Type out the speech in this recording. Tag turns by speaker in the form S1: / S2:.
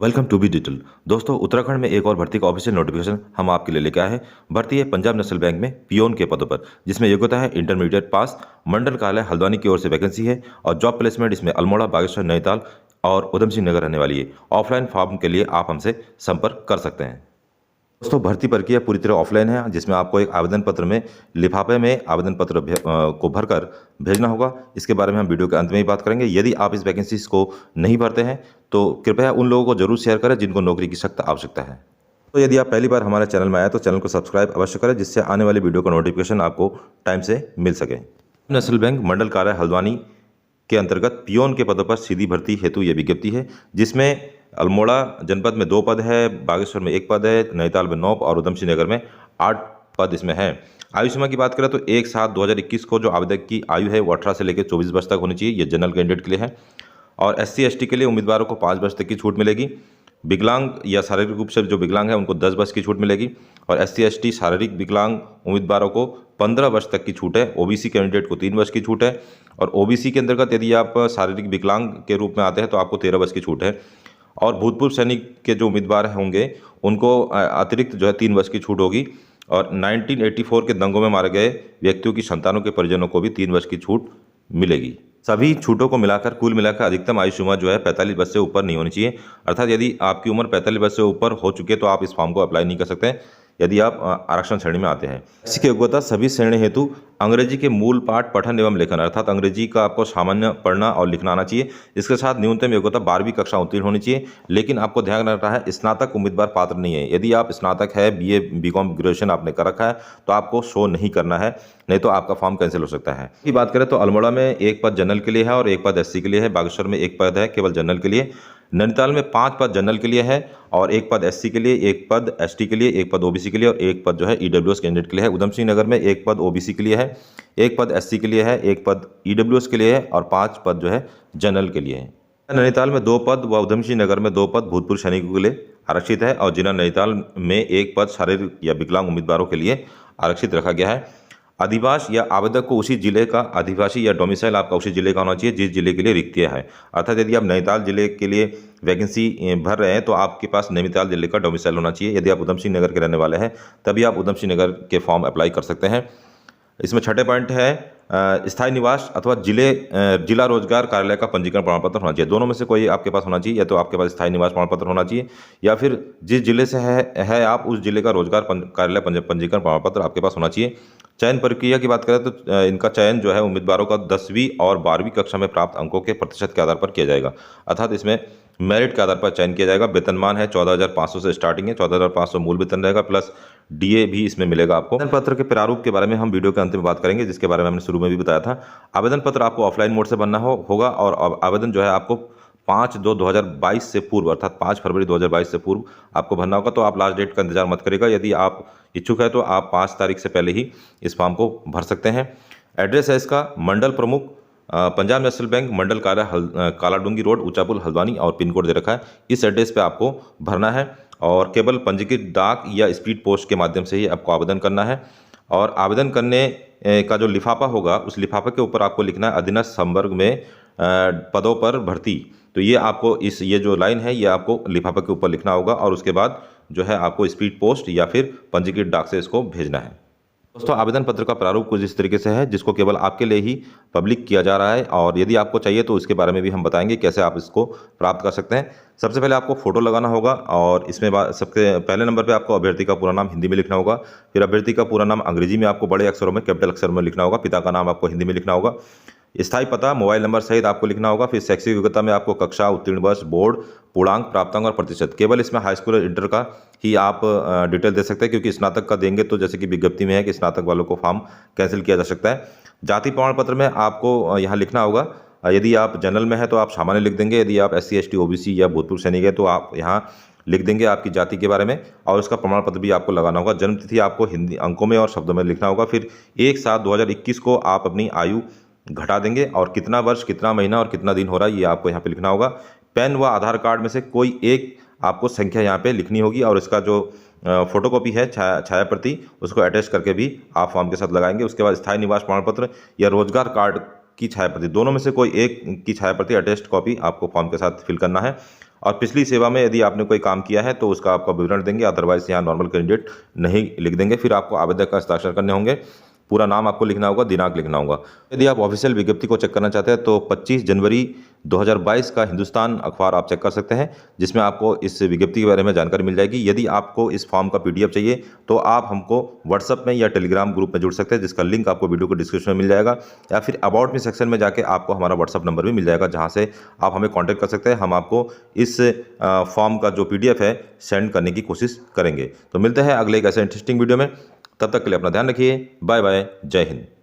S1: Welcome to be digital. दोस्तों, उत्तराखंड में एक और भर्ती का ऑफिशियल नोटिफिकेशन हम आपके लिए लेके आए हैं। भर्ती है पंजाब नेशनल बैंक में पियोन के पदों पर, जिसमें योग्यता है इंटरमीडिएट पास। मंडल कार्यालय हल्द्वानी की ओर से वैकेंसी है और जॉब प्लेसमेंट इसमें अल्मोड़ा, बागेश्वर, नैनीताल और उधम सिंह नगर रहने वाली है। ऑफलाइन फॉर्म के लिए आप हमसे संपर्क कर सकते हैं। दोस्तों, भर्ती प्रक्रिया पूरी तरह ऑफलाइन है, जिसमें आपको एक आवेदन पत्र में लिफाफे में आवेदन पत्र को भरकर भेजना होगा। इसके बारे में हम वीडियो के अंत में ही बात करेंगे। यदि आप इस वैकेंसीज को नहीं भरते हैं तो कृपया उन लोगों को जरूर शेयर करें जिनको नौकरी की सख्त आवश्यकता है। तो यदि आप पहली बार हमारे चैनल में आए तो चैनल को सब्सक्राइब अवश्य करें, जिससे आने वाली वीडियो का नोटिफिकेशन आपको टाइम से मिल सके। नेशनल बैंक मंडल कार्यालय हल्द्वानी के अंतर्गत पियोन के पदों पर सीधी भर्ती हेतु यह विज्ञप्ति है, जिसमें अल्मोड़ा जनपद में 2 पद है, बागेश्वर में 1 पद है, नैनीताल में 9 और उधम सिंह नगर में 8 पद इसमें है। आयु सीमा की बात करें तो 1/7/2021 को जो आवेदक की आयु है वो 18 से लेकर 24 वर्ष तक होनी चाहिए। ये जनरल कैंडिडेट के लिए है। और SC/ST के लिए उम्मीदवारों को 5 वर्ष तक की छूट मिलेगी। विकलांग या शारीरिक रूप से जो विकलांग है उनको 10 वर्ष की छूट मिलेगी। और SC/ST शारीरिक विकलांग उम्मीदवारों को 15 वर्ष तक की छूट है। OBC कैंडिडेट को 3 वर्ष की छूट है। और OBC के अंतर्गत यदि आप शारीरिक विकलांग के रूप में आते हैं तो आपको 13 वर्ष की छूट है। और भूतपूर्व सैनिक के जो उम्मीदवार होंगे उनको अतिरिक्त जो है 3 वर्ष की छूट होगी। और 1984 के दंगों में मारे गए व्यक्तियों की संतानों के परिजनों को भी 3 वर्ष की छूट मिलेगी। सभी छूटों को मिलाकर कुल मिलाकर अधिकतम आयु सीमा जो है 45 वर्ष से ऊपर नहीं होनी चाहिए। अर्थात यदि आपकी उम्र 45 वर्ष से ऊपर हो चुकी है तो आप इस फॉर्म को अप्लाई नहीं कर सकते यदि आप आरक्षण श्रेणी में आते हैं। इसी की योग्यता सभी श्रेणी हेतु अंग्रेजी के मूल पाठ पठन एवं लेखन, अर्थात अंग्रेजी का आपको सामान्य पढ़ना और लिखना आना चाहिए। इसके साथ न्यूनतम योग्यता 12वीं कक्षा उत्तीर्ण होनी चाहिए। लेकिन आपको ध्यान रखना है, स्नातक उम्मीदवार पात्र नहीं है। यदि आप स्नातक है, BA BCom ग्रेजुएशन आपने कर रखा है तो आपको शो नहीं करना है, नहीं तो आपका फॉर्म कैंसिल हो सकता है। की बात करें तो अल्मोड़ा में 1 पद जनरल के लिए है और 1 पद SC के लिए है। बागेश्वर में 1 पद है केवल जनरल के लिए। नैनीताल में 5 पद जनरल के लिए है और 1 पद SC के लिए, 1 पद ST के लिए, 1 पद OBC के लिए और 1 पद जो है EWS कैंडिडेट के लिए है। उधम सिंह नगर में 1 पद OBC के लिए है, 1 पद SC के लिए है, 1 पद EWS के लिए है और 5 पद जो है जनरल के लिए है। नैनीताल में 2 पद व उधम सिंह नगर में 2 पद भूतपूर्व सैनिकों के लिए आरक्षित है। और जिला नैनीताल में 1 पद शारीरिक या विकलांग उम्मीदवारों के लिए आरक्षित रखा गया है। अधिवास या आवेदक को उसी जिले का अधिवासी या डोमिसाइल आपका उसी जिले का होना चाहिए जिस जिले के लिए रिक्तियाँ है। अर्थात यदि आप नैनीताल जिले के लिए वैकेंसी भर रहे हैं तो आपके पास नैनीताल जिले का डोमिसाइल होना चाहिए। यदि आप उधम सिंह नगर के रहने वाले हैं तभी आप उधम सिंह नगर के फॉर्म अप्लाई कर सकते हैं। इसमें छठे पॉइंट है स्थायी निवास अथवा जिला रोजगार कार्यालय का पंजीकरण प्रमाण पत्र होना चाहिए। दोनों में से कोई आपके पास होना चाहिए, या तो आपके पास स्थायी निवास प्रमाण पत्र होना चाहिए या फिर जिस जिले से है आप उस जिले का रोजगार कार्यालय पंजीकरण प्रमाण पत्र आपके पास होना चाहिए। चयन प्रक्रिया की बात करें तो इनका चयन जो है उम्मीदवारों का 10वीं और 12वीं कक्षा में प्राप्त अंकों के प्रतिशत के आधार पर किया जाएगा। अर्थात इसमें मेरिट के आधार पर चयन किया जाएगा। वेतनमान है 14,500 से स्टार्टिंग है, 14,500 मूल वेतन रहेगा प्लस DA भी इसमें मिलेगा आपको। आवेदन पत्र के प्रारूप के बारे में हम वीडियो के अंत में बात करेंगे, जिसके बारे में हमने शुरू में भी बताया था। आवेदन पत्र आपको ऑफलाइन मोड से बनना होगा और आवेदन जो है आपको 5/2/2022 से पूर्व अर्थात 5 फरवरी 2022 से पूर्व आपको भरना होगा। तो आप लास्ट डेट का इंतजार मत करिएगा। यदि आप इच्छुक है तो आप 5 तारीख से पहले ही इस फॉर्म को भर सकते हैं। एड्रेस है इसका मंडल प्रमुख पंजाब नेशनल बैंक, मंडल कार्यालय कालाडूंगी रोड, ऊंचापुल, हल्द्वानी और पिन कोड दे रखा है। इस एड्रेस पे आपको भरना है और केवल पंजीकृत डाक या स्पीड पोस्ट के माध्यम से ही आपको आवेदन करना है। और आवेदन करने का जो लिफाफा होगा उस लिफाफे के ऊपर आपको लिखना है अधीनस्थ संवर्ग में पदों पर भर्ती। तो ये आपको ये जो लाइन है ये आपको लिफाफे के ऊपर लिखना होगा और उसके बाद जो है आपको स्पीड पोस्ट या फिर पंजीकृत डाक से इसको भेजना है। दोस्तों, आवेदन पत्र का प्रारूप कुछ इस तरीके से है जिसको केवल आपके लिए ही पब्लिक किया जा रहा है और यदि आपको चाहिए तो इसके बारे में भी हम बताएंगे कैसे आप इसको प्राप्त कर सकते हैं। सबसे पहले आपको फोटो लगाना होगा और इसमें सबसे पहले नंबर पे आपको अभ्यर्थी का पूरा नाम हिंदी में लिखना होगा। फिर अभ्यर्थी का पूरा नाम अंग्रेजी में आपको बड़े अक्षरों में कैपिटल अक्षर में लिखना होगा। पिता का नाम आपको हिंदी में लिखना होगा। स्थायी पता, मोबाइल नंबर सहित आपको लिखना होगा। फिर शैक्षिक योग्यता में आपको कक्षा, उत्तीर्ण वर्ष, बोर्ड, पूर्णांक, प्राप्तांक और प्रतिशत। केवल इसमें हाई स्कूल और इंटर का ही आप डिटेल दे सकते हैं, क्योंकि स्नातक का देंगे तो जैसे कि विज्ञप्ति में है कि स्नातक वालों को फॉर्म कैंसिल किया जा सकता है। जाति प्रमाण पत्र में आपको यहाँ लिखना होगा, यदि आप जनरल में है तो आप सामान्य लिख देंगे, यदि आप SC ST OBC या भूतपूर्व सैनिक है तो आप यहाँ लिख देंगे आपकी जाति के बारे में और उसका प्रमाण पत्र भी आपको लगाना होगा। जन्म तिथि आपको हिंदी अंकों में और शब्दों में लिखना होगा। फिर 1/7/2021 को आप अपनी आयु घटा देंगे और कितना वर्ष, कितना महीना और कितना दिन हो रहा है ये आपको यहाँ पे लिखना होगा। पैन व आधार कार्ड में से कोई एक आपको संख्या यहाँ पे लिखनी होगी और इसका जो फोटोकॉपी है छाया प्रति उसको अटैच करके भी आप फॉर्म के साथ लगाएंगे। उसके बाद स्थायी निवास प्रमाण पत्र या रोजगार कार्ड की छाया प्रति, दोनों में से कोई एक की छाया प्रति अटैच्ड कॉपी आपको फॉर्म के साथ फिल करना है। और पिछली सेवा में यदि आपने कोई काम किया है तो उसका आपका विवरण देंगे, अदरवाइज यहाँ नॉर्मल कैंडिडेट नहीं लिख देंगे। फिर आपको आवेदक का हस्ताक्षर करने होंगे, पूरा नाम आपको लिखना होगा, दिनांक लिखना होगा। यदि आप ऑफिशियल विज्ञप्ति को चेक करना चाहते हैं तो 25 जनवरी 2022 का हिंदुस्तान अखबार आप चेक कर सकते हैं, जिसमें आपको इस विज्ञप्ति के बारे में जानकारी मिल जाएगी। यदि आपको इस फॉर्म का PDF चाहिए तो आप हमको व्हाट्सअप में या टेलीग्राम ग्रुप में जुड़ सकते हैं, जिसका लिंक आपको वीडियो को डिस्क्रिप्शन में मिल जाएगा, या फिर अबाउट मी सेक्शन में जाके आपको हमारा व्हाट्सअप नंबर भी मिल जाएगा, जहाँ से आप हमें कॉन्टैक्ट कर सकते हैं। हम आपको इस फॉर्म का जो PDF है सेंड करने की कोशिश करेंगे। तो मिलते हैं अगले एक ऐसे इंटरेस्टिंग वीडियो में, तब तक के लिए अपना ध्यान रखिए। बाय बाय, जय हिंद।